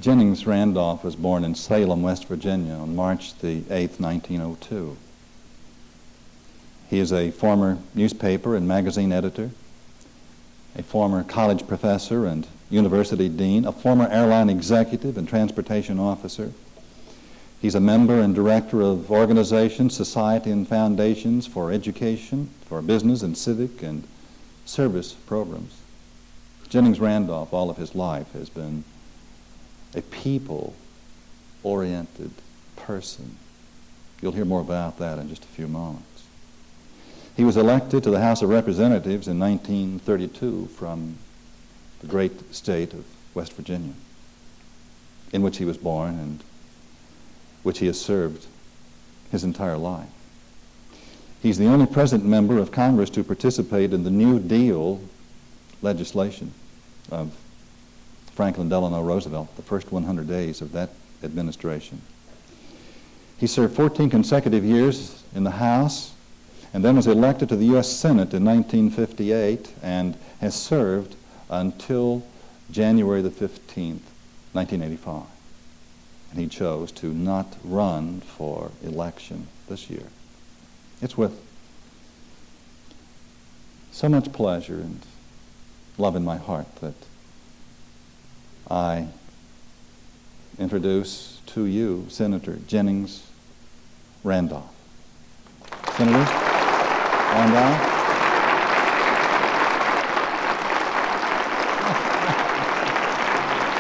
Jennings Randolph was born in Salem, West Virginia on March the 8th, 1902. He is a former newspaper and magazine editor, a former college professor and university dean, a former airline executive and transportation officer. He's a member and director of organizations, society, and foundations for education, for business and civic and service programs. Jennings Randolph, all of his life, has been a people-oriented person. You'll hear more about that in just a few moments. He was elected to the House of Representatives in 1932 from the great state of West Virginia, in which he was born and which he has served his entire life. He's the only present member of Congress to participate in the New Deal legislation of Franklin Delano Roosevelt, the first 100 days of that administration. He served 14 consecutive years in the House and then was elected to the U.S. Senate in 1958 and has served until January the 15th, 1985. And he chose to not run for election this year. It's with so much pleasure and love in my heart that I introduce to you Senator Jennings Randolph. Senator Randolph.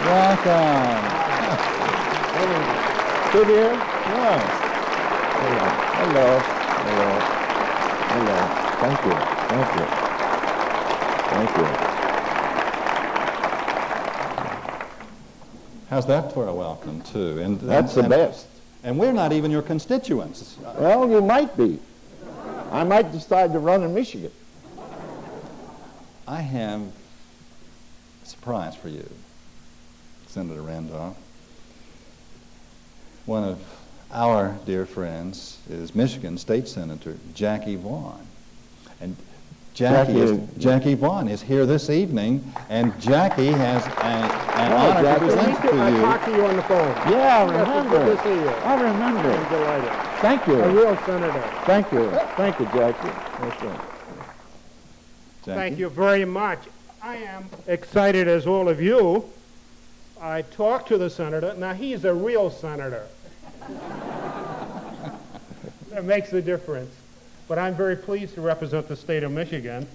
Welcome. Good here? Yes. Hello. Thank you. How's that for a welcome, too? And that's the best. And we're not even your constituents. Well, you might be. I might decide to run in Michigan. I have a surprise for you, Senator Randolph. One of our dear friends is Michigan State Senator Jackie Vaughn. And Jackie Vaughn is here this evening, and Jackie has an honor to present to you. I talked to you on the phone. Yeah, I remember. Good to see you. I remember. I'm delighted. Thank you. A real senator. Thank you, Jackie. That's right. Thank you very much. I am excited as all of you. I talked to the senator. Now, he's a real senator. That makes a difference. But I'm very pleased to represent the state of Michigan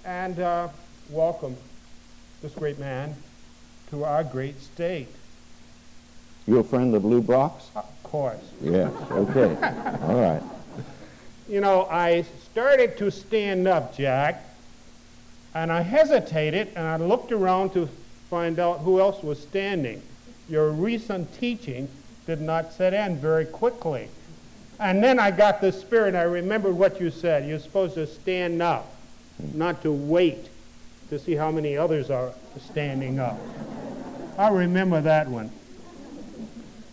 and welcome this great man to our great state. You a friend of Lou Brock's? Of course. Yes, okay. All right. You know, I started to stand up, Jack, and I hesitated, and I looked around to find out who else was standing. Your recent teaching did not set in very quickly. And then I got the spirit, and I remembered what you said. You're supposed to stand up, not to wait to see how many others are standing up. I remember that one.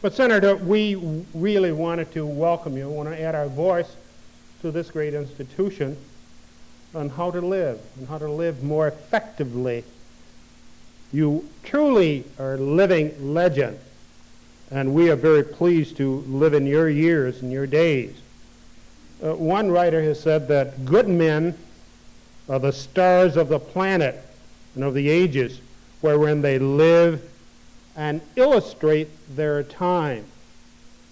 But, Senator, we really wanted to welcome you. We want to add our voice to this great institution on how to live, and how to live more effectively. You truly are a living legend. And we are very pleased to live in your years and your days. One writer has said that good men are the stars of the planet and of the ages wherein they live and illustrate their time.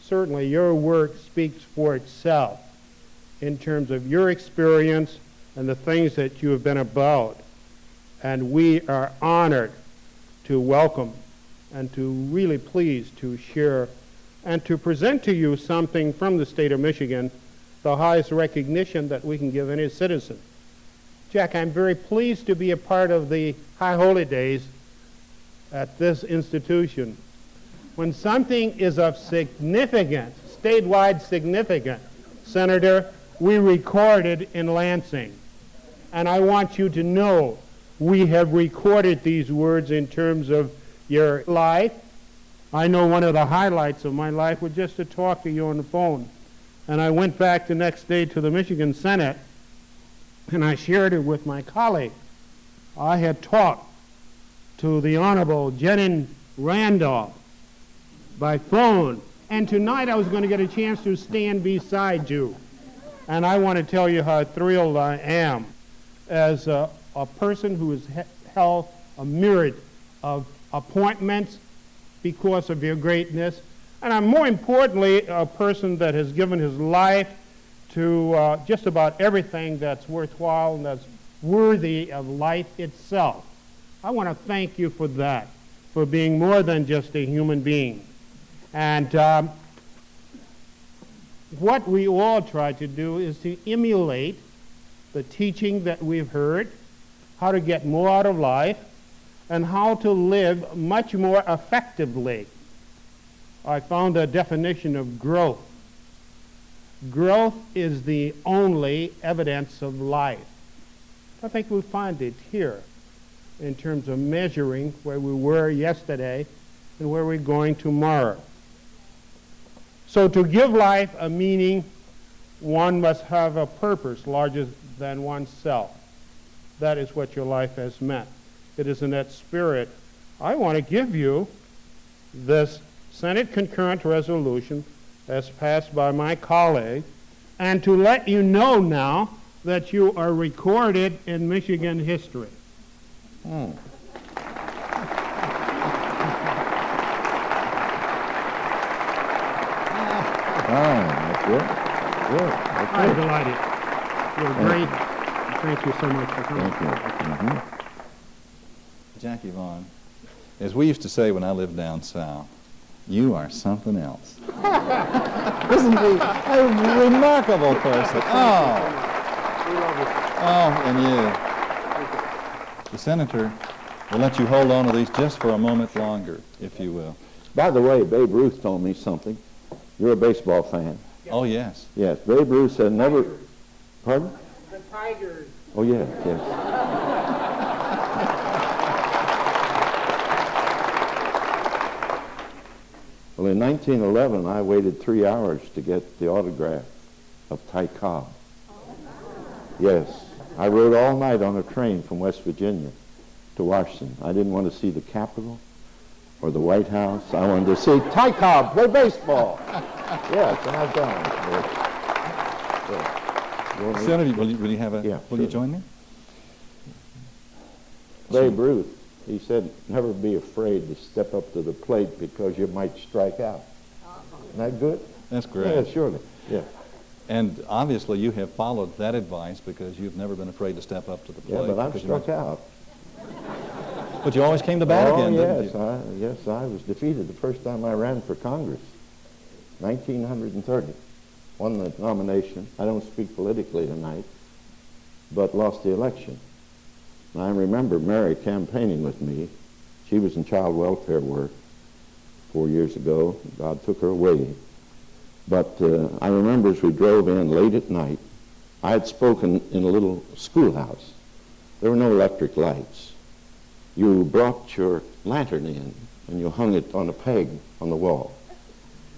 Certainly your work speaks for itself in terms of your experience and the things that you have been about. And we are honored to welcome and to really pleased to share and to present to you something from the state of Michigan, the highest recognition that we can give any citizen. Jack, I'm very pleased to be a part of the High Holy Days at this institution. When something is of significance, statewide significance, Senator, we recorded in Lansing. And I want you to know we have recorded these words in terms of your life. I know one of the highlights of my life was just to talk to you on the phone. And I went back the next day to the Michigan Senate, and I shared it with my colleague. I had talked to the Honorable Jennings Randolph, by phone. And tonight I was going to get a chance to stand beside you. And I want to tell you how thrilled I am as a person who has held a myriad of appointments because of your greatness. And I'm more importantly a person that has given his life to just about everything that's worthwhile and that's worthy of life itself. I want to thank you for that, for being more than just a human being. And what we all try to do is to emulate the teaching that we've heard, how to get more out of life, and how to live much more effectively. I found a definition of growth. Growth is the only evidence of life. I think we find it here in terms of measuring where we were yesterday and where we're going tomorrow. So to give life a meaning, one must have a purpose larger than oneself. That is what your life has meant. It is in that spirit. I want to give you this Senate concurrent resolution as passed by my colleague, and to let you know now that you are recorded in Michigan history. That's good. Good. I'm delighted. You're great. Thank you so much for coming. Thank you. Jackie Vaughn, as we used to say when I lived down south, you are something else. Isn't he a remarkable person? And you. The senator will let you hold on to these just for a moment longer, if you will. By the way, Babe Ruth told me something. You're a baseball fan. Oh, yes. Yes, Babe Ruth said never... Pardon? The Tigers. Oh, yes. Well, in 1911, I waited 3 hours to get the autograph of Ty Cobb. Yes, I rode all night on a train from West Virginia to Washington. I didn't want to see the Capitol or the White House. I wanted to see Ty Cobb play baseball. Yes, and I've done it. Yes. Senator, will you have a? Yeah, will sure. you join me? Babe Ruth, he said, never be afraid to step up to the plate because you might strike out. Isn't that good? That's great. Yeah, surely. Yeah. And obviously you have followed that advice because you've never been afraid to step up to the plate. Yeah, but I'm because struck out. But you always came to bat again, yes, didn't you? I was defeated the first time I ran for Congress, 1930. Won the nomination. I don't speak politically tonight, but lost the election. And I remember Mary campaigning with me. She was in child welfare work 4 years ago. God took her away. But I remember as we drove in late at night, I had spoken in a little schoolhouse. There were no electric lights. You brought your lantern in and you hung it on a peg on the wall.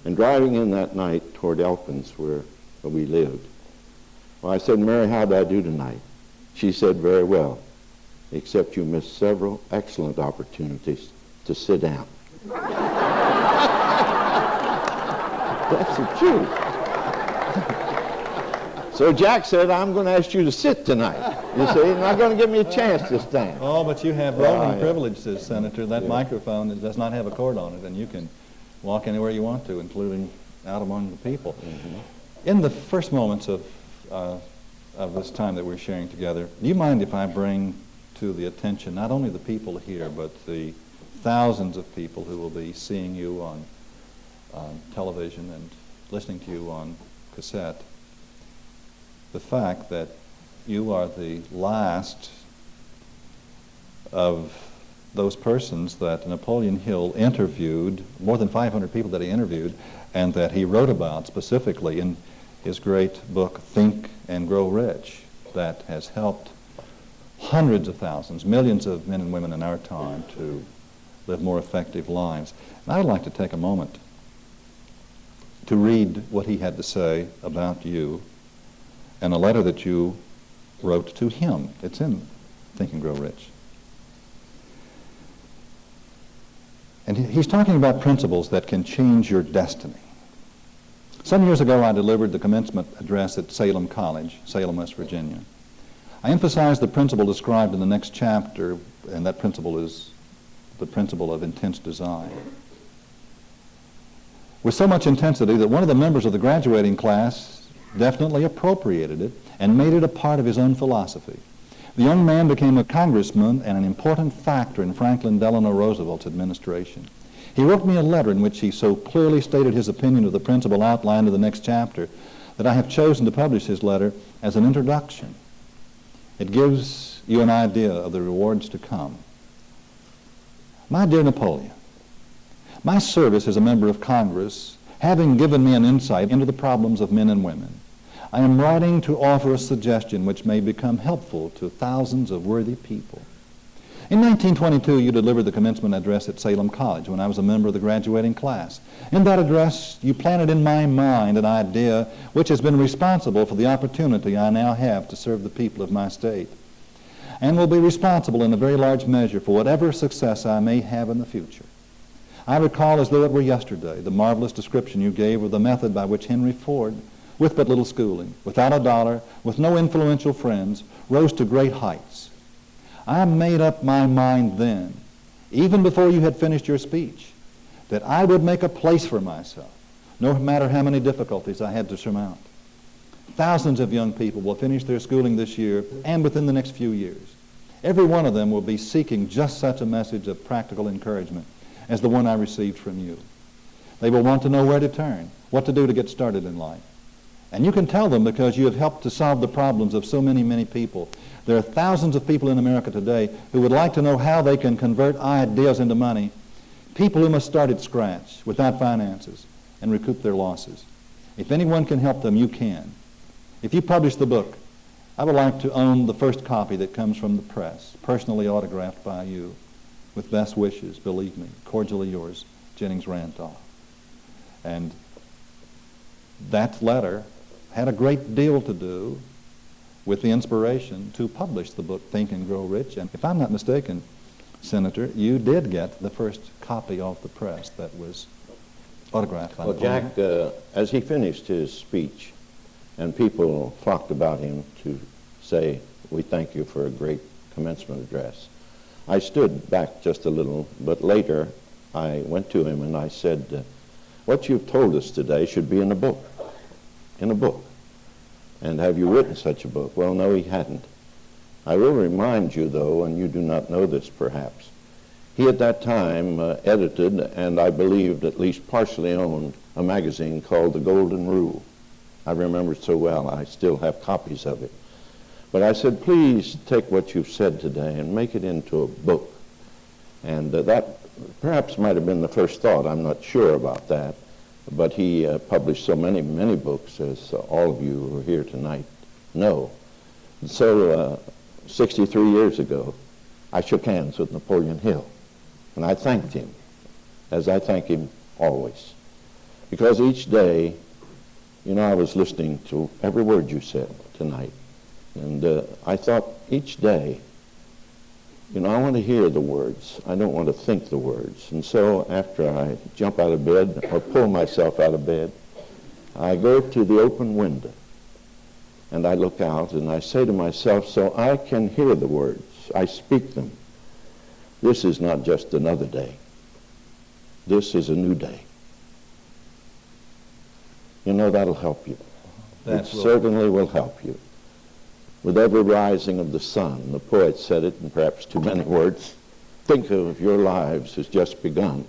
And driving in that night toward Elkins, where we lived, well, I said, Mary, how did I do tonight? She said, very well, except you missed several excellent opportunities to sit down. That's the truth. So Jack said, I'm going to ask you to sit tonight. You see, you're not going to give me a chance to stand. Oh, but you have voting yeah. privileges, Senator. That microphone does not have a cord on it, and you can walk anywhere you want to, including out among the people. Mm-hmm. In the first moments of this time that we're sharing together, do you mind if I bring to the attention not only the people here, but the thousands of people who will be seeing you on television and listening to you on cassette, the fact that you are the last of those persons that Napoleon Hill interviewed, more than 500 people that he interviewed, and that he wrote about specifically in his great book, Think and Grow Rich, that has helped hundreds of thousands, millions of men and women in our time to live more effective lives. And I would like to take a moment to read what he had to say about you and a letter that you wrote to him. It's in Think and Grow Rich. And he's talking about principles that can change your destiny. Some years ago, I delivered the commencement address at Salem College, Salem, West Virginia. I emphasized the principle described in the next chapter, and that principle is the principle of intense design. With so much intensity that one of the members of the graduating class definitely appropriated it and made it a part of his own philosophy. The young man became a congressman and an important factor in Franklin Delano Roosevelt's administration. He wrote me a letter in which he so clearly stated his opinion of the principle outlined in the next chapter that I have chosen to publish his letter as an introduction. It gives you an idea of the rewards to come. My dear Napoleon, my service as a member of Congress, having given me an insight into the problems of men and women, I am writing to offer a suggestion which may become helpful to thousands of worthy people. In 1922, you delivered the commencement address at Salem College when I was a member of the graduating class. In that address, you planted in my mind an idea which has been responsible for the opportunity I now have to serve the people of my state, and will be responsible in a very large measure for whatever success I may have in the future. I recall as though it were yesterday the marvelous description you gave of the method by which Henry Ford, with but little schooling, without a dollar, with no influential friends, rose to great heights. I made up my mind then, even before you had finished your speech, that I would make a place for myself, no matter how many difficulties I had to surmount. Thousands of young people will finish their schooling this year and within the next few years. Every one of them will be seeking just such a message of practical encouragement as the one I received from you. They will want to know where to turn, what to do to get started in life. And you can tell them because you have helped to solve the problems of so many, many people. There are thousands of people in America today who would like to know how they can convert ideas into money, people who must start at scratch without finances and recoup their losses. If anyone can help them, you can. If you publish the book, I would like to own the first copy that comes from the press, personally autographed by you. With best wishes, believe me, cordially yours, Jennings Randolph. And that letter had a great deal to do with the inspiration to publish the book Think and Grow Rich. And if I'm not mistaken, Senator, you did get the first copy off the press that was autographed by Jack, as he finished his speech, and people flocked about him to say, "We thank you for a great commencement address," I stood back just a little, but later I went to him and I said, "What you've told us today should be in a book, in a book. And have you written such a book?" Well, no, he hadn't. I will remind you, though, and you do not know this perhaps, he at that time edited, and I believed at least partially owned, a magazine called The Golden Rule. I remember it so well, I still have copies of it. But I said, please take what you've said today and make it into a book. And that perhaps might have been the first thought. I'm not sure about that. But he published so many, many books, as all of you who are here tonight know. And so 63 years ago, I shook hands with Napoleon Hill. And I thanked him, as I thank him always. Because each day, you know, I was listening to every word you said tonight. And I thought each day, you know, I want to hear the words. I don't want to think the words. And so after I jump out of bed or pull myself out of bed, I go to the open window and I look out and I say to myself, so I can hear the words. I speak them. This is not just another day. This is a new day. You know, that'll help you. It certainly will help you. With every rising of the sun, the poet said it in perhaps too many words, think of your lives as just begun.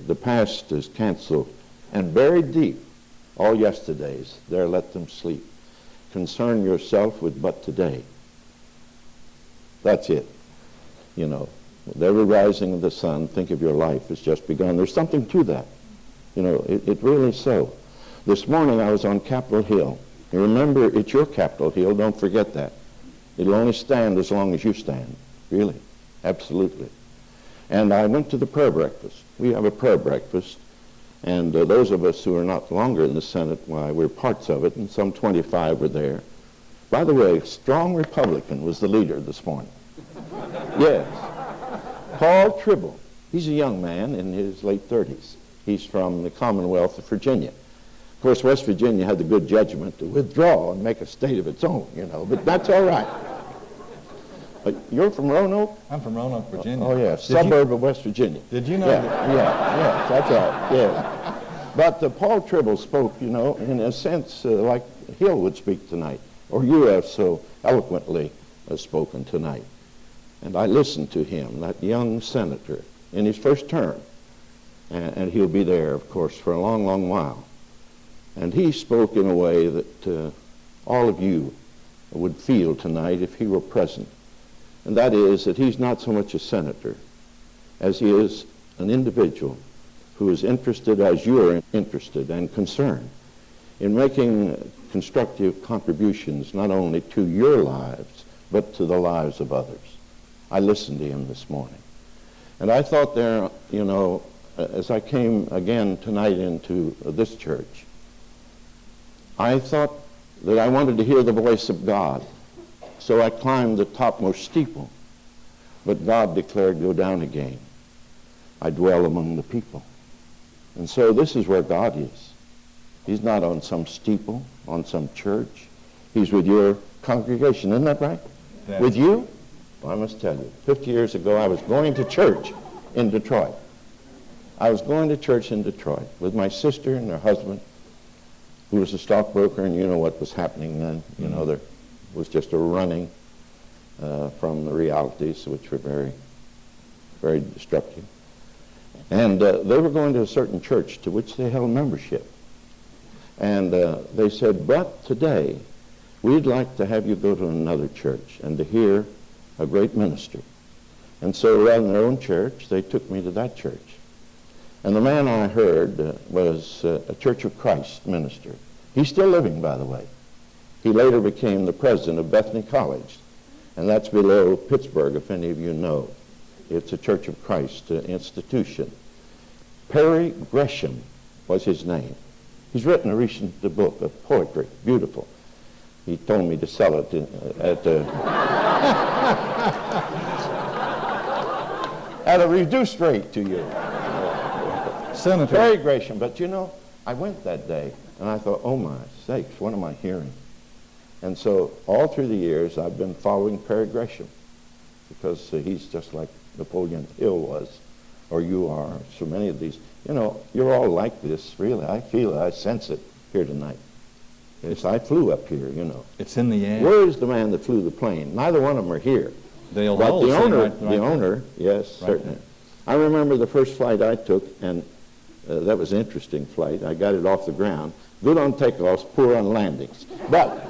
The past is canceled and buried deep. All yesterdays, there let them sleep. Concern yourself with but today. That's it. You know, with every rising of the sun, think of your life as just begun. There's something to that. You know, it really is so. This morning I was on Capitol Hill. You remember, it's your Capitol Hill. Don't forget that. It'll only stand as long as you stand. Really. Absolutely. And I went to the prayer breakfast. We have a prayer breakfast. And those of us who are not longer in the Senate, why, we're parts of it, and some 25 were there. By the way, a strong Republican was the leader this morning. Yes. Paul Tribble. He's a young man in his late 30s. He's from the Commonwealth of Virginia. Of course, West Virginia had the good judgment to withdraw and make a state of its own, but that's all right. But you're from Roanoke? I'm from Roanoke, Virginia. Oh, yeah, suburb of West Virginia. Did you know Yeah, that? yeah, that's right, yeah. But Paul Tribble spoke, in a sense, like Hill would speak tonight, or you have so eloquently spoken tonight. And I listened to him, that young senator, in his first term. And he'll be there, of course, for a long, long while. And he spoke in a way that all of you would feel tonight if he were present. And that is that he's not so much a senator as he is an individual who is interested as you are interested and concerned in making constructive contributions not only to your lives, but to the lives of others. I listened to him this morning. And I thought there, as I came again tonight into this church, I thought that I wanted to hear the voice of God. So I climbed the topmost steeple. But God declared, go down again. I dwell among the people. And so this is where God is. He's not on some steeple, on some church. He's with your congregation. Isn't that right? With you? Well, I must tell you, 50 years ago, I was going to church in Detroit. I was going to church in Detroit with my sister and her husband, who was a stockbroker, and you know what was happening then. There was just a running from the realities, which were very, very destructive. And they were going to a certain church to which they held membership. And they said, but today, we'd like to have you go to another church and to hear a great minister. And so rather than their own church, they took me to that church. And the man I heard was a Church of Christ minister. He's still living, by the way. He later became the president of Bethany College, and that's below Pittsburgh, if any of you know. It's a Church of Christ institution. Perry Gresham was his name. He's written a recent book of poetry, beautiful. He told me to sell it at a reduced rate to you. Senator. Perry Gresham, but I went that day, and I thought, oh my sakes, what am I hearing? And so all through the years, I've been following Perry Gresham, because he's just like Napoleon Hill was, or you are. So many of these, you're all like this, really. I feel it, I sense it here tonight. Yes, I flew up here, It's in the air. Where is the man that flew the plane? Neither one of them are here. They'll But all the sing owner, right there. yes, Right certainly. there. I remember the first flight I took, and that was an interesting flight. I got it off the ground. Good on takeoffs, poor on landings. But,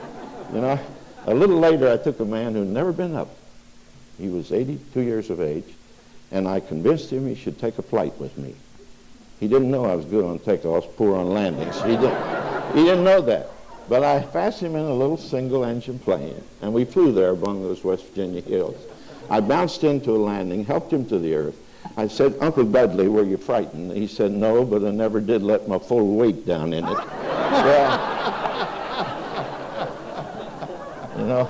a little later I took a man who'd never been up. He was 82 years of age, and I convinced him he should take a flight with me. He didn't know I was good on takeoffs, poor on landings. He didn't know that. But I fastened him in a little single-engine plane, and we flew there among those West Virginia hills. I bounced into a landing, helped him to the earth. I said, Uncle Dudley, were you frightened? He said, no, but I never did let my full weight down in it. Well,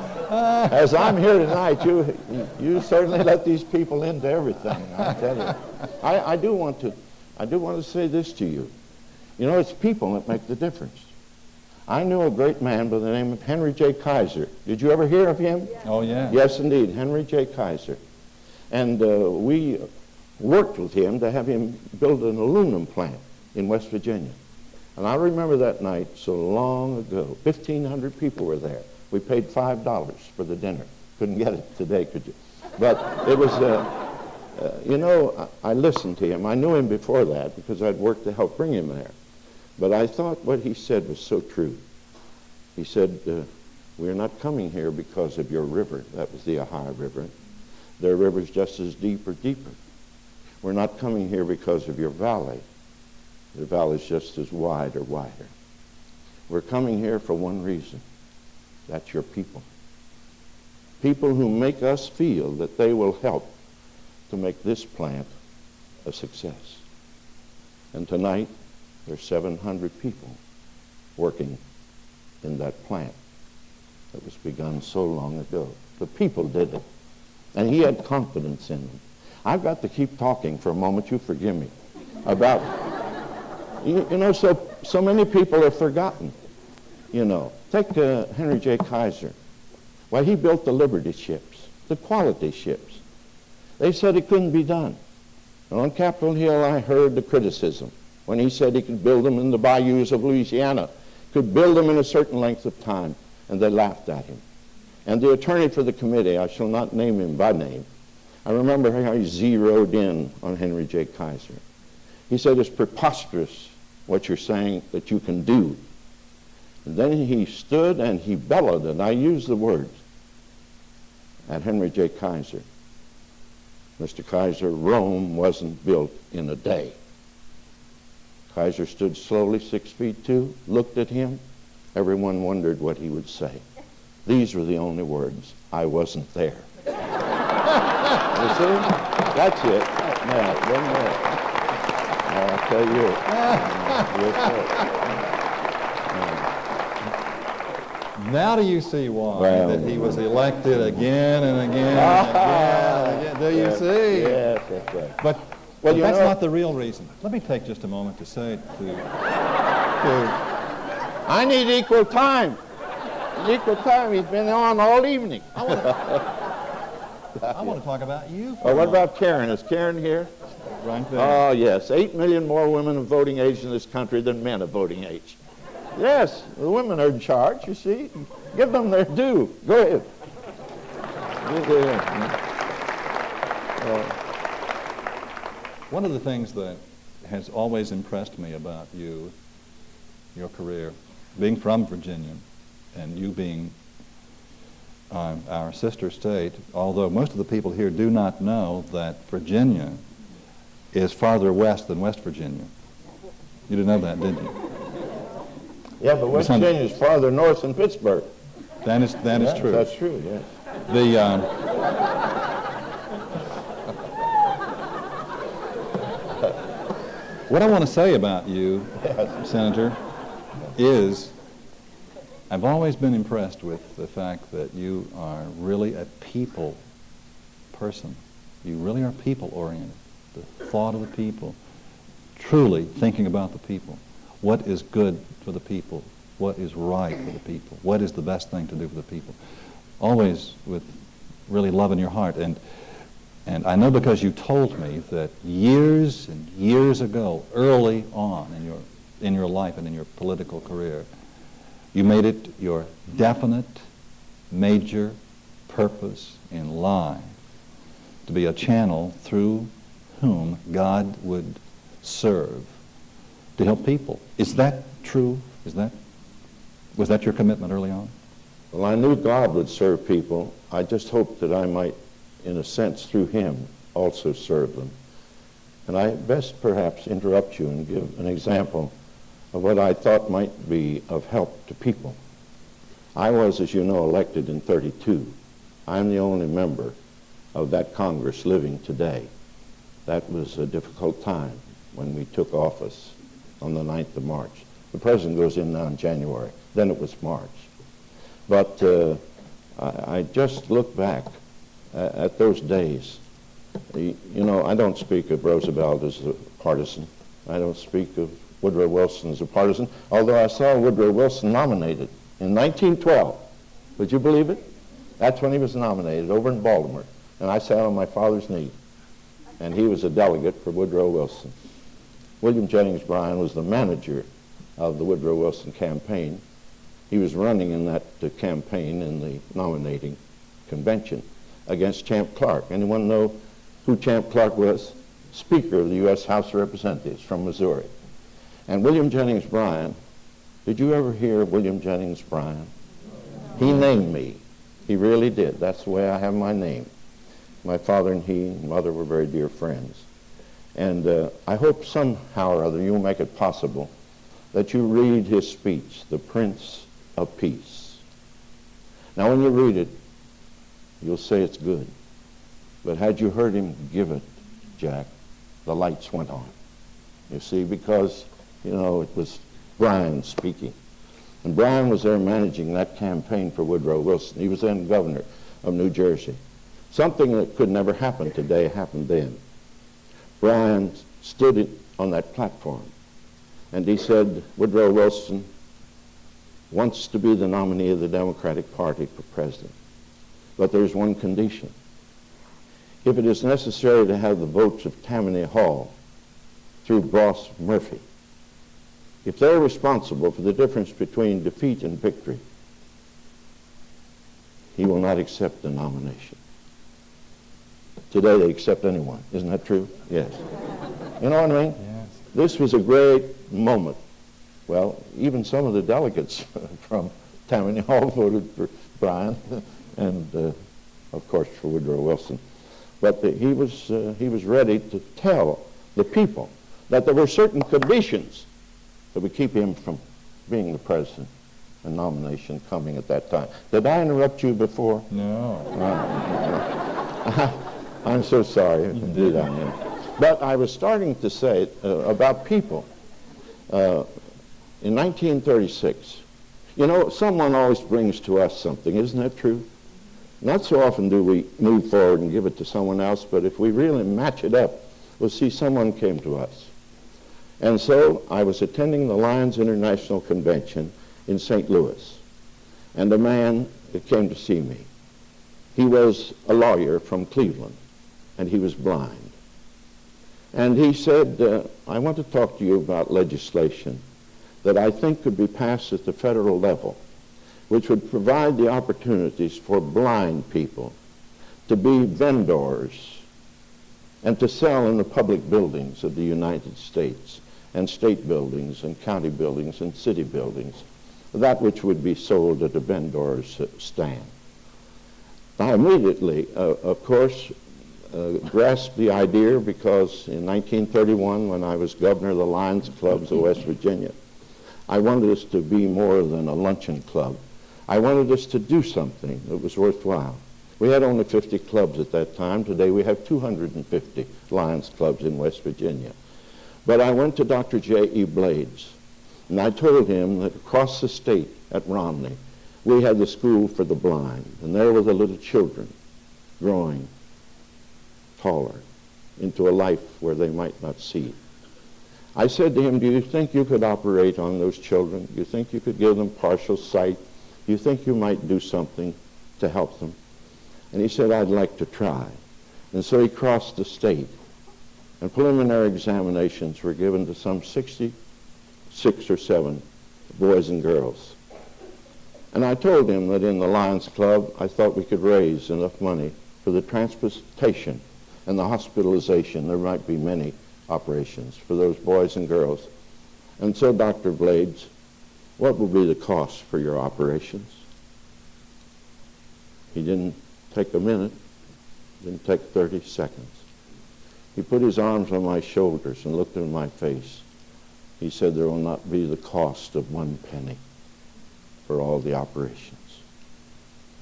as I'm here tonight, you certainly let these people into everything, I tell you. I do want to say this to you. It's people that make the difference. I knew a great man by the name of Henry J. Kaiser. Did you ever hear of him? Yeah. Oh, yeah. Yes, indeed, Henry J. Kaiser. And we worked with him to have him build an aluminum plant in West Virginia. And I remember that night so long ago. 1,500 people were there. We paid $5 for the dinner. Couldn't get it today, could you? But it was, I listened to him. I knew him before that because I'd worked to help bring him there. But I thought what he said was so true. He said, we're not coming here because of your river. That was the Ohio River. Their river's just as deep or deeper. We're not coming here because of your valley. The valley's just as wide or wider. We're coming here for one reason. That's your people. People who make us feel that they will help to make this plant a success. And tonight, there's 700 people working in that plant that was begun so long ago. The people did it. And he had confidence in them. I've got to keep talking for a moment, you forgive me, about, you know, so many people are forgotten, you know. Take Henry J. Kaiser. Why, he built the Liberty ships, the quality ships. They said it couldn't be done. And on Capitol Hill, I heard the criticism when he said he could build them in the bayous of Louisiana, could build them in a certain length of time, and they laughed at him. And the attorney for the committee, I shall not name him by name, I remember how he zeroed in on Henry J. Kaiser. He said, it's preposterous what you're saying that you can do. And then he stood and he bellowed, and I use the words, at Henry J. Kaiser. Mr. Kaiser, Rome wasn't built in a day. Kaiser stood slowly, 6'2", looked at him. Everyone wondered what he would say. These were the only words. I wasn't there. You see? That's it. Now, one more. I'll tell you. Now do you see why Well, that he was elected again and again and again and again? Do you see? Yes, that's right. But Well, you that's know- not the real reason. Let me take just a moment to say to I need equal time. Equal time. He's been on all evening. I want to talk about you. For Oh, a what moment. about Karen? Is Karen here? Right there. Oh, yes. 8 million more women of voting age in this country than men of voting age. Yes, the women are in charge, you see. Give them their due. Go ahead. One of the things that has always impressed me about you, your career, being from Virginia, and you being our sister state, although most of the people here do not know that Virginia is farther west than West Virginia. You didn't know that, did you? Yeah, but West Virginia is farther north than Pittsburgh. That is true. That's true, yes. What I want to say about you, Senator, is I've always been impressed with the fact that you are really a people person. You really are people-oriented. The thought of the people, truly thinking about the people. What is good for the people? What is right for the people? What is the best thing to do for the people? Always with really love in your heart. And I know because you told me that years and years ago, early on in your life and in your political career, you made it your definite, major purpose in life to be a channel through whom God would serve to help people. Is that true? Was that your commitment early on? Well, I knew God would serve people. I just hoped that I might, in a sense, through him, also serve them. And I best perhaps interrupt you and give an example of what I thought might be of help to people. I was, as you know, elected in '32. I'm the only member of that Congress living today. That was a difficult time when we took office on the 9th of March. The president goes in now in January. Then it was March. But I just look back at those days. You know, I don't speak of Roosevelt as a partisan. I don't speak of Woodrow Wilson as a partisan, although I saw Woodrow Wilson nominated in 1912. Would you believe it? That's when he was nominated over in Baltimore. And I sat on my father's knee. And he was a delegate for Woodrow Wilson. William Jennings Bryan was the manager of the Woodrow Wilson campaign. He was running in that campaign in the nominating convention against Champ Clark. Anyone know who Champ Clark was? Speaker of the U.S. House of Representatives from Missouri. And William Jennings Bryan, did you ever hear of William Jennings Bryan? He named me. He really did. That's the way I have my name. My father and he and mother were very dear friends. And I hope somehow or other you'll make it possible that you read his speech, The Prince of Peace. Now when you read it, you'll say it's good. But had you heard him give it, Jack, the lights went on. You see, because, you know, it was Bryan speaking. And Bryan was there managing that campaign for Woodrow Wilson. He was then governor of New Jersey. Something that could never happen today happened then. Bryan stood on that platform, and he said, Woodrow Wilson wants to be the nominee of the Democratic Party for president, but there's one condition. If it is necessary to have the votes of Tammany Hall through Ross Murphy, if they're responsible for the difference between defeat and victory, he will not accept the nomination. Today they accept anyone. Isn't that true? Yes. You know what I mean? Yes. This was a great moment. Well, even some of the delegates from Tammany Hall voted for Bryan and, of course, for Woodrow Wilson. But he was ready to tell the people that there were certain conditions that would keep him from being the president, a nomination coming at that time. Did I interrupt you before? No. I'm so sorry to do that. But I was starting to say about people. In 1936, you know, someone always brings to us something, isn't that true? Not so often do we move forward and give it to someone else, but if we really match it up, we'll see someone came to us. And so I was attending the Lions International Convention in St. Louis, and a man came to see me. He was a lawyer from Cleveland, and he was blind. And he said, I want to talk to you about legislation that I think could be passed at the federal level, which would provide the opportunities for blind people to be vendors and to sell in the public buildings of the United States, and state buildings and county buildings and city buildings, that which would be sold at a vendor's stand. I immediately, of course, grasped the idea, because in 1931, when I was governor of the Lions Clubs of West Virginia, I wanted us to be more than a luncheon club. I wanted us to do something that was worthwhile. We had only 50 clubs at that time. Today we have 250 Lions Clubs in West Virginia. But I went to Dr. J.E. Blades, and I told him that across the state at Romney, we had the School for the Blind, and there were the little children growing taller into a life where they might not see. I said to him, do you think you could operate on those children? Do you think you could give them partial sight? Do you think you might do something to help them? And he said, I'd like to try. And so he crossed the state, and preliminary examinations were given to some 66 or 7 boys and girls. And I told him that in the Lions Club, I thought we could raise enough money for the transportation and the hospitalization. There might be many operations for those boys and girls. And so, Dr. Blades, what will be the cost for your operations? He didn't take a minute, didn't take 30 seconds. He put his arms on my shoulders and looked in my face. He said, there will not be the cost of 1 penny for all the operations.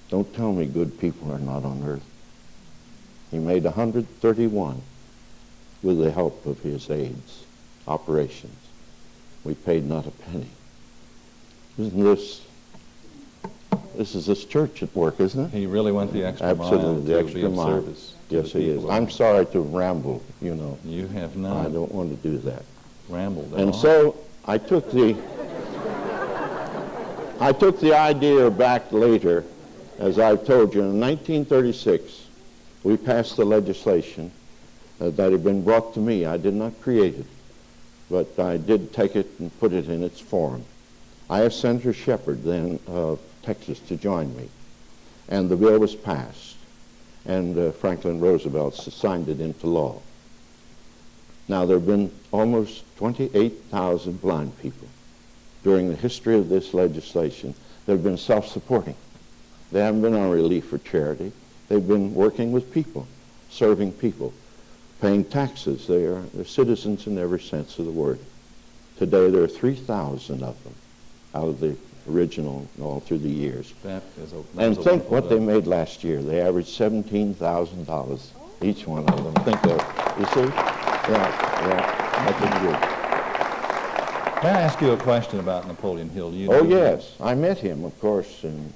Don't tell me good people are not on earth. He made 131 with the help of his aides operations. We paid not a penny. Isn't this is this church at work, isn't it? He really went the extra mile. Absolutely, the Actually extra of mile. service to Yes, the he is. people. I'm sorry to ramble, you know. You have I not don't want to do that. rambled at And all. so I took the idea back later, as I've told you. In 1936, we passed the legislation that had been brought to me. I did not create it, but I did take it and put it in its form. I asked Senator Shepard then of Texas to join me, and the bill was passed, and Franklin Roosevelt signed it into law. Now, there have been almost 28,000 blind people during the history of this legislation that have been self-supporting. They haven't been on relief or charity. They've been working with people, serving people, paying taxes. They're citizens in every sense of the word. Today, there are 3,000 of them out of the original all through the years. That is a And think wonderful what they bill. made last year. They averaged $17,000, each one of them. Think of it. You see? Yeah, nothing good. May I ask you a question about Napoleon Hill? You Oh, knew him? yes. I met him, of course, in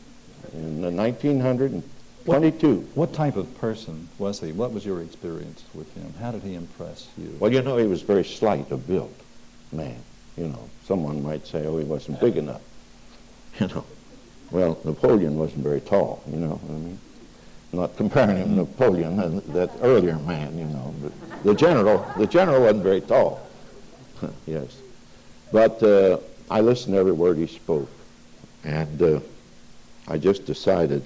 1900, 22. What type of person was he? What was your experience with him? How did he impress you? Well, you know, he was very slight of build, man. You know, someone might say, oh, he wasn't big enough. You know, well, Napoleon wasn't very tall, you know. I mean, not comparing him to Napoleon, that earlier man, you know. But the general wasn't very tall. Yes. But I listened to every word he spoke. And I just decided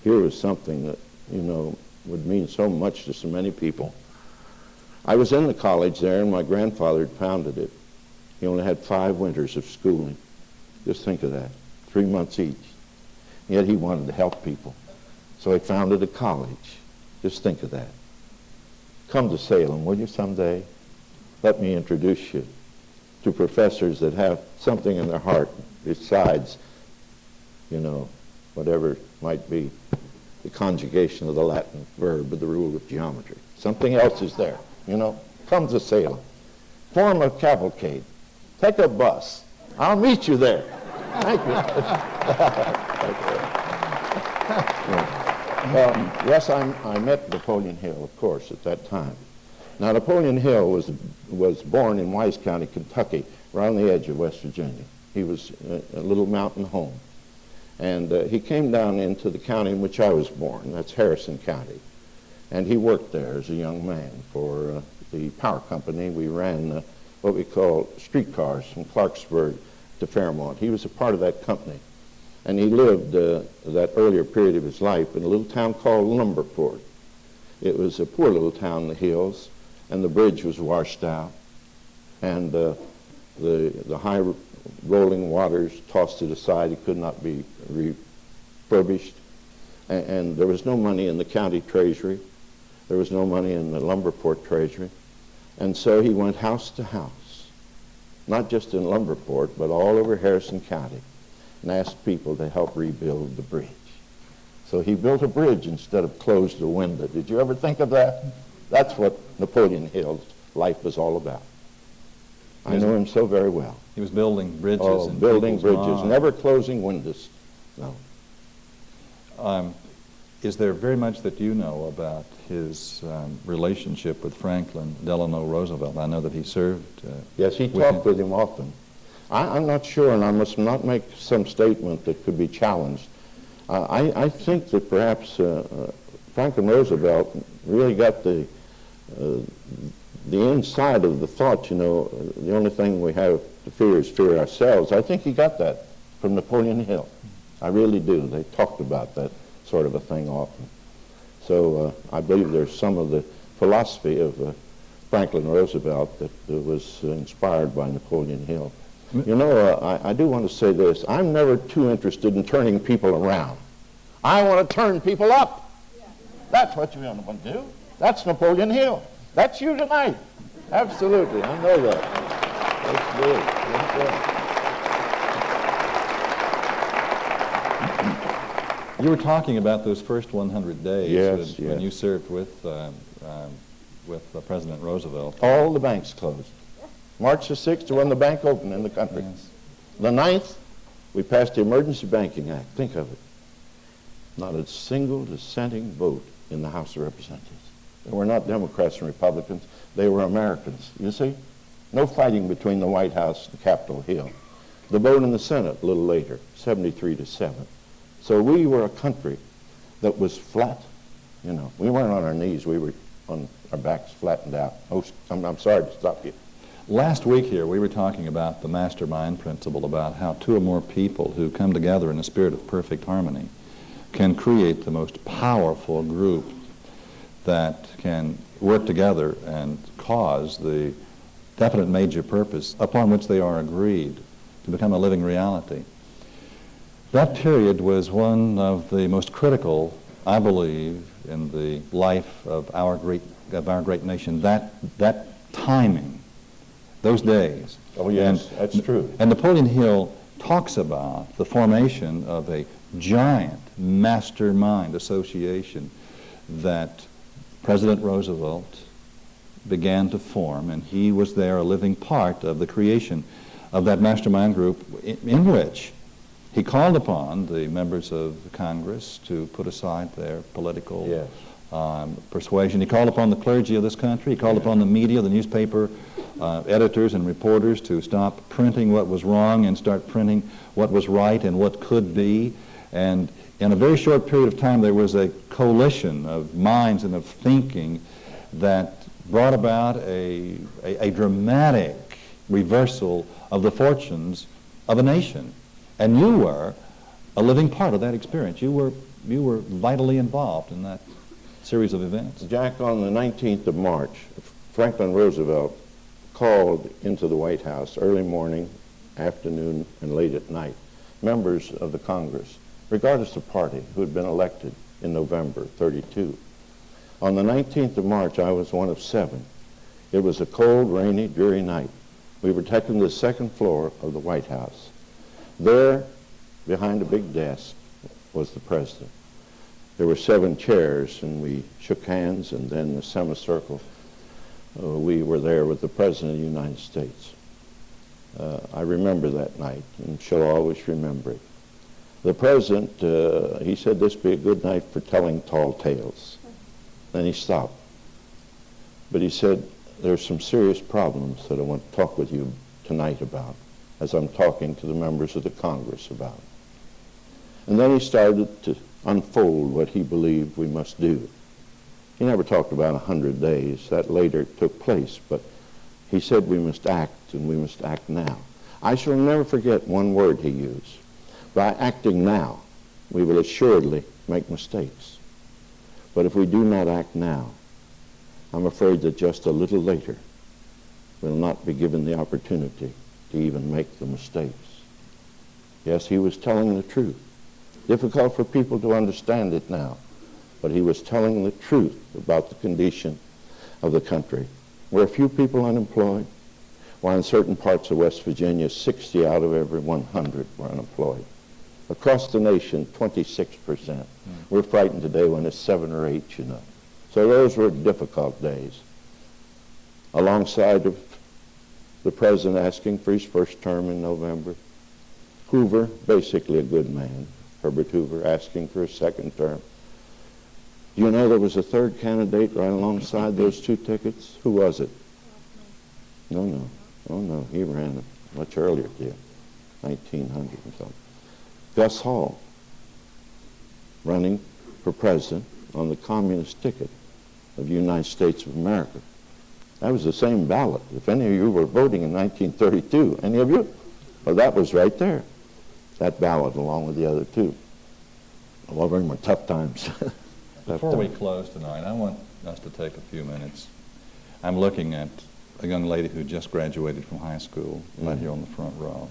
here was something that, you know, would mean so much to so many people. I was in the college there, and my grandfather had founded it. He only had 5 winters of schooling. Just think of that, 3 months each. Yet he wanted to help people. So he founded a college. Just think of that. Come to Salem, will you, someday? Let me introduce you to professors that have something in their heart besides, you know, whatever might be the conjugation of the Latin verb or the rule of geometry. Something else is there, you know. Come to Salem. Form a cavalcade. Take a bus. I'll meet you there. Thank you. Well, yes, I met Napoleon Hill, of course, at that time. Now, Napoleon Hill was born in Wise County, Kentucky, right on the edge of West Virginia. He was a little mountain home. And he came down into the county in which I was born. That's Harrison County. And he worked there as a young man for the power company. We ran what we call streetcars from Clarksburg to Fairmont. He was a part of that company. And he lived that earlier period of his life in a little town called Lumberport. It was a poor little town in the hills, and the bridge was washed out. And the high rolling waters tossed it aside. It could not be refurbished. And there was no money in the county treasury. There was no money in the Lumberport treasury. And so he went house to house, not just in Lumberport, but all over Harrison County, and asked people to help rebuild the bridge. So he built a bridge instead of closed a window. Did you ever think of that? That's what Napoleon Hill's life was all about. I know him so very well. He was building bridges. Oh, and building bridges, lives. never closing windows. No. Is there very much that you know about his relationship with Franklin Delano Roosevelt? I know that he served. Yes, he talked with him often. I'm not sure, and I must not make some statement that could be challenged. I think that perhaps Franklin Roosevelt really got the inside of the thought, you know, the only thing we have to fear is fear ourselves. I think he got that from Napoleon Hill. I really do. They talked about that sort of a thing often. So I believe there's some of the philosophy of Franklin Roosevelt that was inspired by Napoleon Hill. You know, I do want to say this. I'm never too interested in turning people around. I want to turn people up. That's what you want to do. That's Napoleon Hill. That's you tonight. Absolutely. I know that. That's good. That's good. You were talking about those first 100 days Yes, when you served with President Roosevelt. All the banks closed. March the 6th to when the bank opened in the country. Yes. The 9th, we passed the Emergency Banking Act. Think of it. Not a single dissenting vote in the House of Representatives. They were not Democrats and Republicans. They were Americans. You see? No fighting between the White House and Capitol Hill. The vote in the Senate a little later, 73-7. So we were a country that was flat. You know, we weren't on our knees. We were on our backs flattened out. Oh, I'm sorry to stop you. Last week here, we were talking about the mastermind principle, about how 2 or more people who come together in a spirit of perfect harmony can create the most powerful group that can work together and cause the definite major purpose upon which they are agreed to become a living reality. That period was one of the most critical, I believe, in the life of our great nation. That timing, those days. Oh, yes, that's true. And Napoleon Hill talks about the formation of a giant mastermind association that President Roosevelt began to form, and he was there, a living part of the creation of that mastermind group in which He called upon the members of Congress to put aside their political Yes. persuasion. He called upon the clergy of this country. He called upon the media, the newspaper editors and reporters to stop printing what was wrong and start printing what was right and what could be. And in a very short period of time, there was a coalition of minds and of thinking that brought about a dramatic reversal of the fortunes of a nation. And you were a living part of that experience. You were vitally involved in that series of events. Jack, on the 19th of March, Franklin Roosevelt called into the White House early morning, afternoon, and late at night members of the Congress, regardless of party, who had been elected in November 32. On the 19th of March, I was one of 7. It was a cold, rainy, dreary night. We were taken to the second floor of the White House. There, behind a big desk, was the president. There were 7 chairs, and we shook hands, and then in a semicircle, we were there with the President of the United States. I remember that night, and shall always remember it. The President, he said this would be a good night for telling tall tales. Then he stopped. But he said, there's some serious problems that I want to talk with you tonight about, as I'm talking to the members of the Congress about. And then he started to unfold what he believed we must do. He never talked about 100 days. That later took place, but he said we must act, and we must act now. I shall never forget one word he used. By acting now, we will assuredly make mistakes. But if we do not act now, I'm afraid that just a little later, we'll not be given the opportunity to even make the mistakes. Yes, he was telling the truth. Difficult for people to understand it now, but he was telling the truth about the condition of the country. Were a few people unemployed? While in certain parts of West Virginia, 60 out of every 100 were unemployed. Across the nation, 26%. We're frightened today when it's 7 or 8, you know. So those were difficult days. Alongside of the president asking for his first term in November, Hoover, basically a good man, Herbert Hoover, asking for a second term. Do you know there was a third candidate right alongside those 2 tickets? Who was it? No. Oh, no. He ran much earlier, dear. 1900 or something. Gus Hall, running for president on the communist ticket of the United States of America. That was the same ballot. If any of you were voting in 1932, any of you? Well, that was right there. That ballot along with the other 2. Well, very much tough times. Before we close tonight, I want us to take a few minutes. I'm looking at a young lady who just graduated from high school, right here on the front row.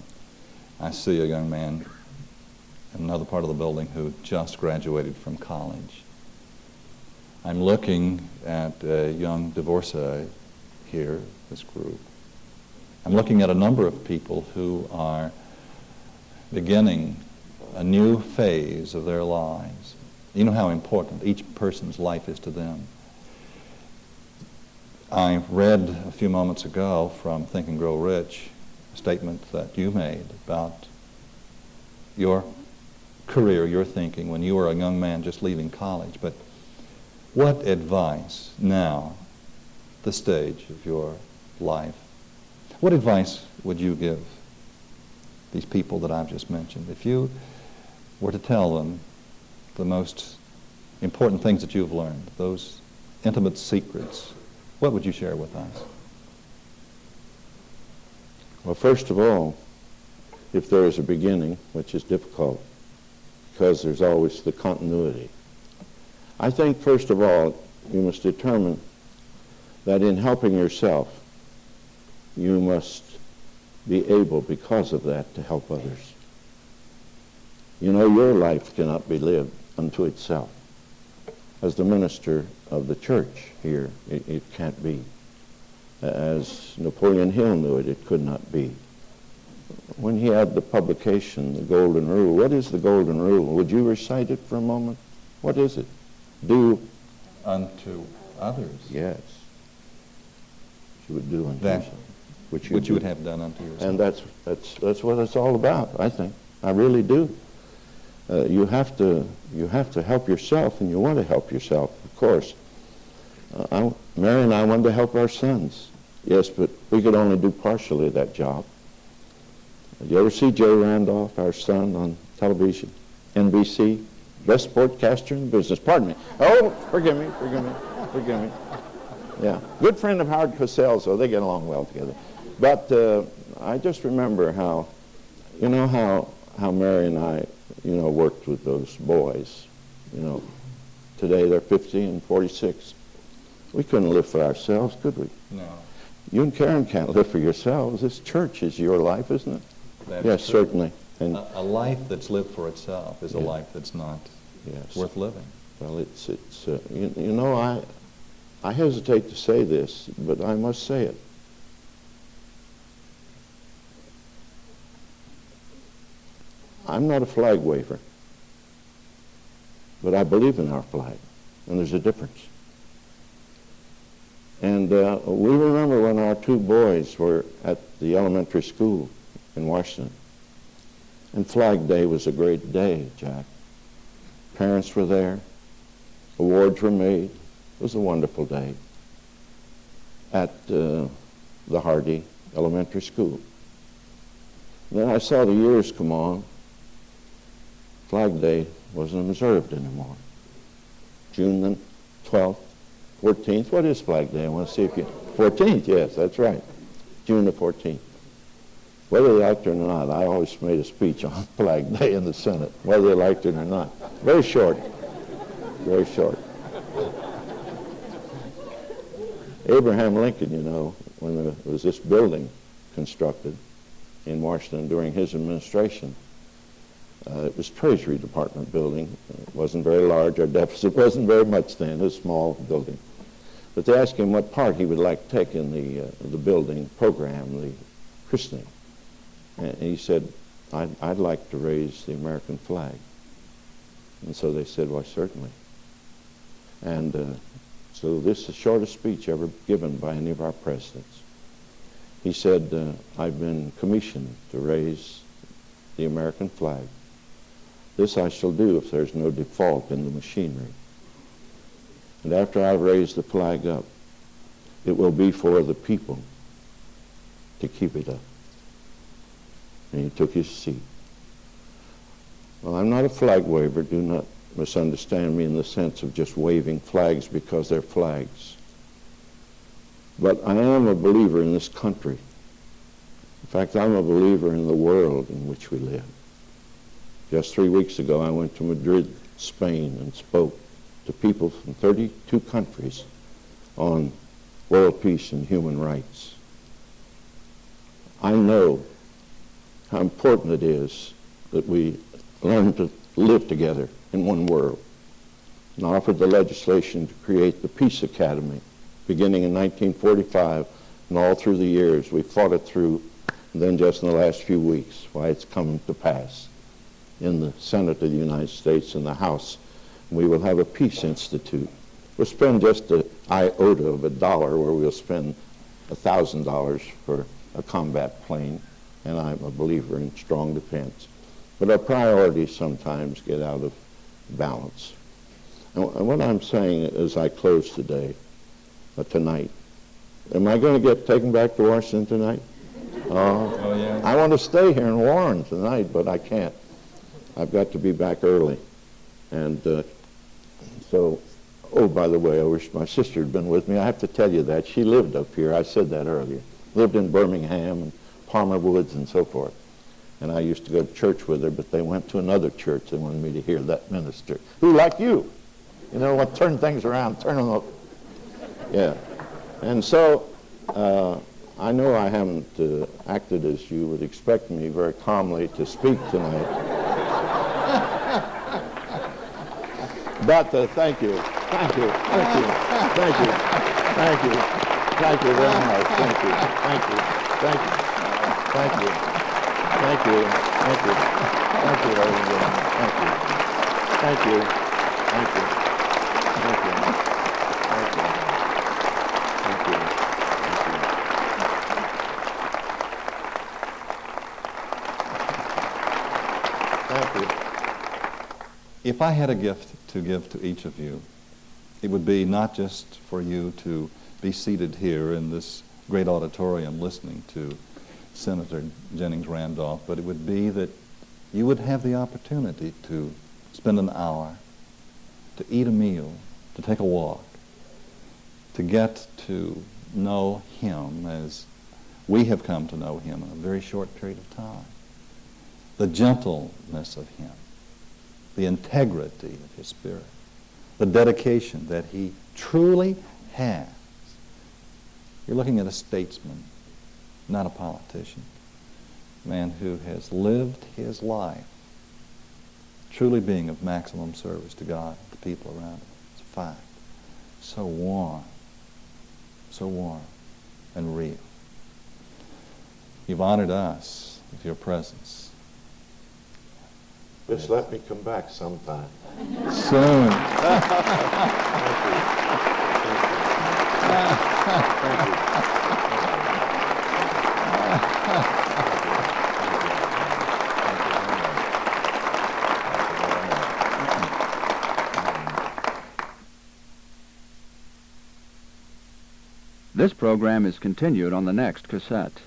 I see a young man in another part of the building who just graduated from college. I'm looking at a young divorcee here, this group. I'm looking at a number of people who are beginning a new phase of their lives. You know how important each person's life is to them. I read a few moments ago from Think and Grow Rich a statement that you made about your career, your thinking when you were a young man just leaving college. But what advice now, the stage of your life, what advice would you give these people that I've just mentioned? If you were to tell them the most important things that you've learned, those intimate secrets, what would you share with us? Well, first of all, if there is a beginning, which is difficult, because there's always the continuity. I think, first of all, you must determine that in helping yourself, you must be able, because of that, to help others. You know, your life cannot be lived unto itself. As the minister of the church here, it can't be. As Napoleon Hill knew it, it could not be. When he had the publication, The Golden Rule, what is the Golden Rule? Would you recite it for a moment? What is it? Do unto others. Yes. You would do unto that yourself. which you would have done unto yourself. And that's what it's all about, I think. I really do. You have to help yourself, and you want to help yourself, of course. Mary and I wanted to help our sons. Yes, but we could only do partially that job. Did you ever see Joe Randolph, our son, on television? NBC? Best sportcaster in the business. Pardon me. Oh, forgive me. Yeah. Good friend of Howard Cosell, so they get along well together. But I just remember how Mary and I, worked with those boys. Today they're 50 and 46. We couldn't live for ourselves, could we? No. You and Karen can't live for yourselves. This church is your life, isn't it? That's yes, true. Certainly. And a life that's lived for itself is a life that's not worth living. Well, I hesitate to say this, but I must say it. I'm not a flag waver, but I believe in our flag, and there's a difference. And we remember when our two boys were at the elementary school in Washington, and Flag Day was a great day, Jack. Parents were there, awards were made. It was a wonderful day at the Hardy Elementary School. Then I saw the years come on. Flag Day wasn't observed anymore. June the 12th, 14th. What is Flag Day? I want to see if you... 14th, yes, that's right. June the 14th. Whether they liked it or not, I always made a speech on Flag Day in the Senate, whether they liked it or not. Very short. Very short. Abraham Lincoln, when there was this building constructed in Washington during his administration, it was Treasury Department building. It wasn't very large. Our deficit wasn't very much then. It was a small building. But they asked him what part he would like to take in the building program, the christening. And he said, I'd like to raise the American flag. And so they said, well, certainly. And so this is the shortest speech ever given by any of our presidents. He said, I've been commissioned to raise the American flag. This I shall do if there's no default in the machinery. And after I've raised the flag up, it will be for the people to keep it up. And he took his seat. Well, I'm not a flag waver. Do not misunderstand me in the sense of just waving flags because they're flags. But I am a believer in this country. In fact, I'm a believer in the world in which we live. Just 3 weeks ago, I went to Madrid, Spain, and spoke to people from 32 countries on world peace and human rights. I know how important it is that we learn to live together in one world. And I offered the legislation to create the Peace Academy, beginning in 1945, and all through the years. We fought it through, and then just in the last few weeks, why it's come to pass in the Senate of the United States and the House. We will have a Peace Institute. We'll spend just an iota of $1 where we'll spend $1,000 for a combat plane, and I'm a believer in strong defense. But our priorities sometimes get out of balance. And what I'm saying as I close today, tonight, am I going to get taken back to Washington tonight? Oh, yeah. I want to stay here in Warren tonight, but I can't. I've got to be back early. And oh, by the way, I wish my sister had been with me. I have to tell you that. She lived up here. I said that earlier. Lived in Birmingham and Palmer Woods and so forth. And I used to go to church with her, but they went to another church. They wanted me to hear that minister, who, like you, what turn things around, turn them up. Yeah. And so I know I haven't acted as you would expect me very calmly to speak tonight. But thank you. Thank you. Thank you. Thank you. Thank you. Thank you very much. Thank you. Thank you. Thank you. Thank you. Thank you. Thank you. Thank you, ladies and gentlemen. Thank you. Thank you. Thank you. Thank you. Thank you. Thank you. Thank you. Thank you. If I had a gift to give to each of you, it would be not just for you to be seated here in this great auditorium listening to Senator Jennings Randolph, but it would be that you would have the opportunity to spend an hour, to eat a meal, to take a walk, to get to know him as we have come to know him in a very short period of time. The gentleness of him, the integrity of his spirit, the dedication that he truly has. You're looking at a statesman, not a politician, a man who has lived his life truly being of maximum service to God and the people around him. It's a fact. So warm and real. You've honored us with your presence. Just let me come back sometime. Soon. Thank you. This program is continued on the next cassette.